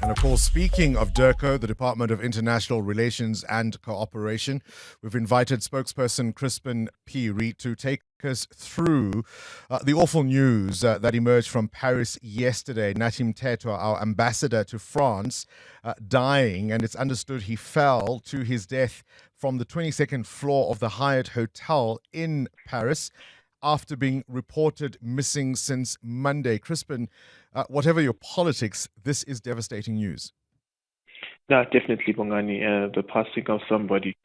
And of course, speaking of DIRCO, the Department of International Relations and Cooperation, we've invited spokesperson Chrispin Phiri to take us through the awful news that emerged from Paris yesterday. Nathi Mthethwa, our ambassador to France, dying, and it's understood he fell to his death from the 22nd floor of the Hyatt Hotel in Paris after being reported missing since Monday. Chrispin, whatever your politics, this is devastating news. No, definitely, Bongani. The passing of somebody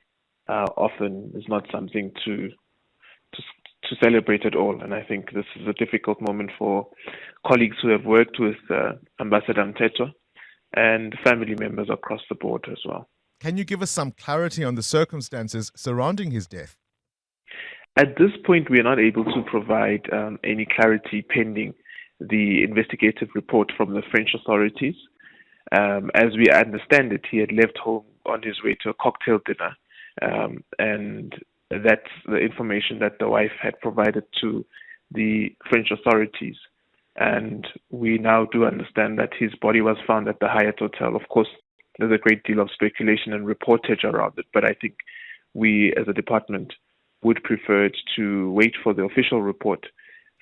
often is not something to celebrate at all. And I think this is a difficult moment for colleagues who have worked with Ambassador Mthethwa and family members across the board as well. Can you give us some clarity on the circumstances surrounding his death? At this point, we are not able to provide any clarity pending the investigative report from the French authorities. As we understand it, he had left home on his way to a cocktail dinner, and that's the information that the wife had provided to the French authorities. And we now do understand that his body was found at the Hyatt Hotel. Of course, there's a great deal of speculation and reportage around it, but I think we as a department would prefer to wait for the official report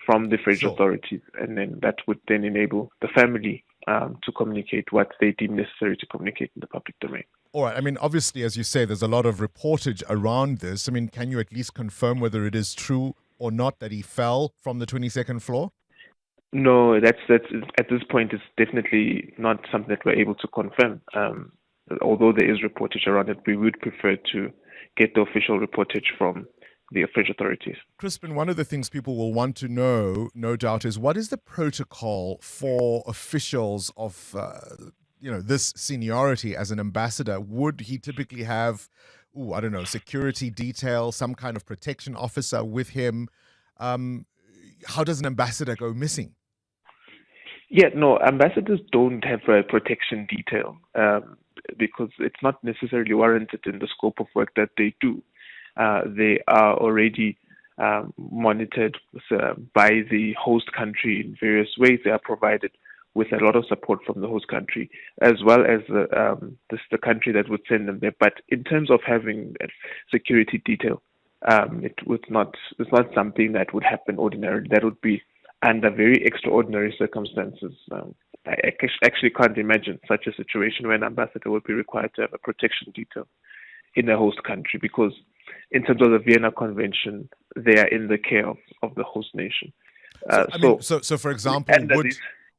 from the French authorities, and then that would then enable the family to communicate what they deem necessary to communicate in the public domain. All right. I mean, obviously, as you say, there's a lot of reportage around this. I mean, can you at least confirm whether it is true or not that he fell from the 22nd floor? No, that's at this point, it's definitely not something that we're able to confirm. Although there is reportage around it, we would prefer to get the official reportage from the French authorities. Chrispin, one of the things people will want to know, no doubt, is what is the protocol for officials of this seniority as an ambassador? Would he typically have, security detail, some kind of protection officer with him? How does an ambassador go missing? Yeah, no, ambassadors don't have a protection detail because it's not necessarily warranted in the scope of work that they do. They are already monitored by the host country in various ways. They are provided with a lot of support from the host country, as well as the country that would send them there. But in terms of having a security detail, it's not something that would happen ordinarily. That would be under very extraordinary circumstances. I actually can't imagine such a situation where an ambassador would be required to have a protection detail in a host country, because in terms of the Vienna Convention, they are in the care of the host nation. So for example,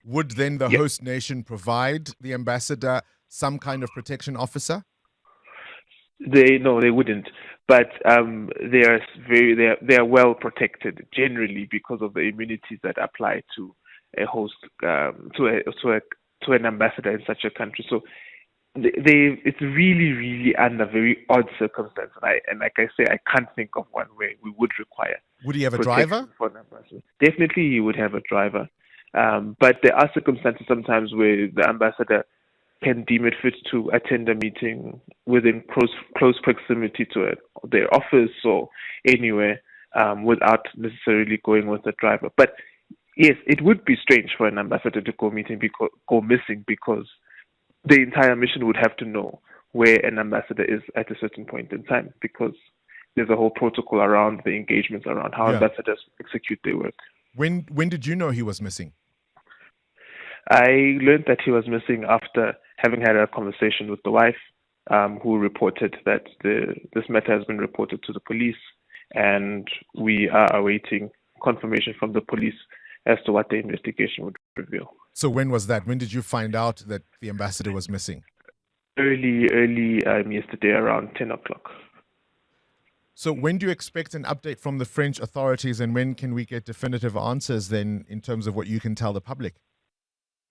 would then the host nation provide the ambassador some kind of protection officer? They wouldn't, but they are well protected generally because of the immunities that apply to a host to an ambassador in such a country. So it's really under very odd circumstances, and like I say, I can't think of one where we would require. Would he have a driver? For an ambassador. Definitely, he would have a driver, but there are circumstances sometimes where the ambassador can deem it fit to attend a meeting within close proximity to their office or anywhere without necessarily going with a driver. But yes, it would be strange for an ambassador to go missing, because the entire mission would have to know where an ambassador is at a certain point in time, because there's a whole protocol around the engagements, around how ambassadors execute their work. When did you know he was missing? I learned that he was missing after having had a conversation with the wife, who reported that this matter has been reported to the police, and we are awaiting confirmation from the police as to what the investigation would reveal. So when was that? When did you find out that the ambassador was missing? Early yesterday, around 10 o'clock. So when do you expect an update from the French authorities, and when can we get definitive answers then in terms of what you can tell the public?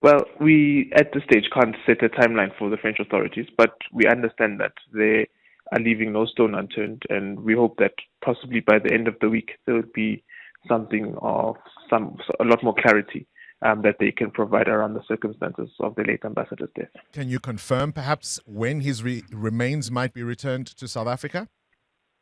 Well, we at this stage can't set a timeline for the French authorities, but we understand that they are leaving no stone unturned, and we hope that possibly by the end of the week there will be a lot more clarity that they can provide around the circumstances of the late ambassador's death. Can you confirm perhaps when his remains might be returned to South Africa?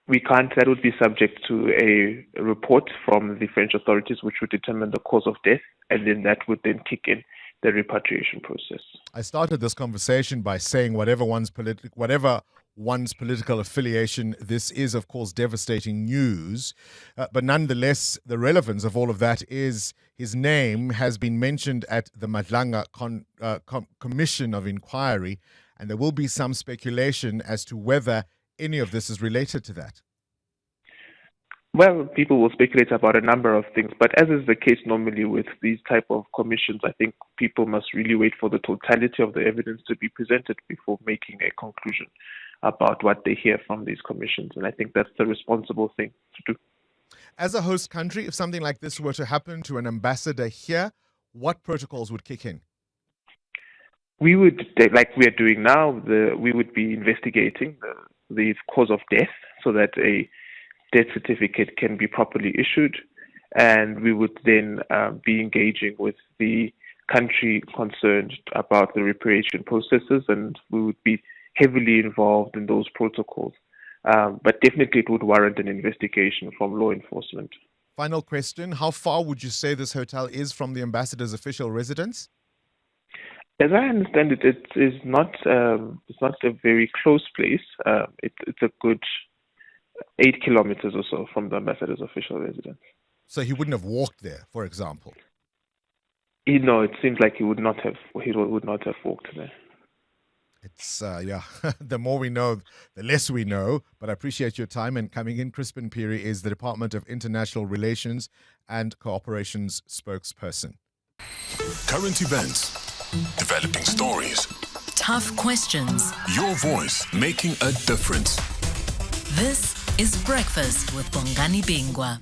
We can't. That would be subject to a report from the French authorities, which would determine the cause of death, and then that would then kick in the repatriation process. I started this conversation by saying whatever one's political affiliation, this is, of course, devastating news. But nonetheless, the relevance of all of that is his name has been mentioned at the Madlanga Commission of Inquiry, and there will be some speculation as to whether any of this is related to that. Well, people will speculate about a number of things, but as is the case normally with these type of commissions, I think people must really wait for the totality of the evidence to be presented before making a conclusion about what they hear from these commissions. And I think that's the responsible thing to do. As a host country, if something like this were to happen to an ambassador here, what protocols would kick in? We would, like we are doing now, we would be investigating the cause of death so that a death certificate can be properly issued, and we would then be engaging with the country concerned about the repatriation processes, and we would be heavily involved in those protocols. But definitely it would warrant an investigation from law enforcement. Final question, how far would you say this hotel is from the ambassador's official residence? As I understand it, it is not a very close place. It's a good 8 kilometers or so from the ambassador's official residence. So he wouldn't have walked there, for example? It seems like he would not have walked there. It's, the more we know, the less we know. But I appreciate your time and coming in. Chrispin Phiri is the Department of International Relations and Cooperation's spokesperson. Current events, developing stories, tough questions. Your voice making a difference. This is Breakfast with Bongani Bingwa.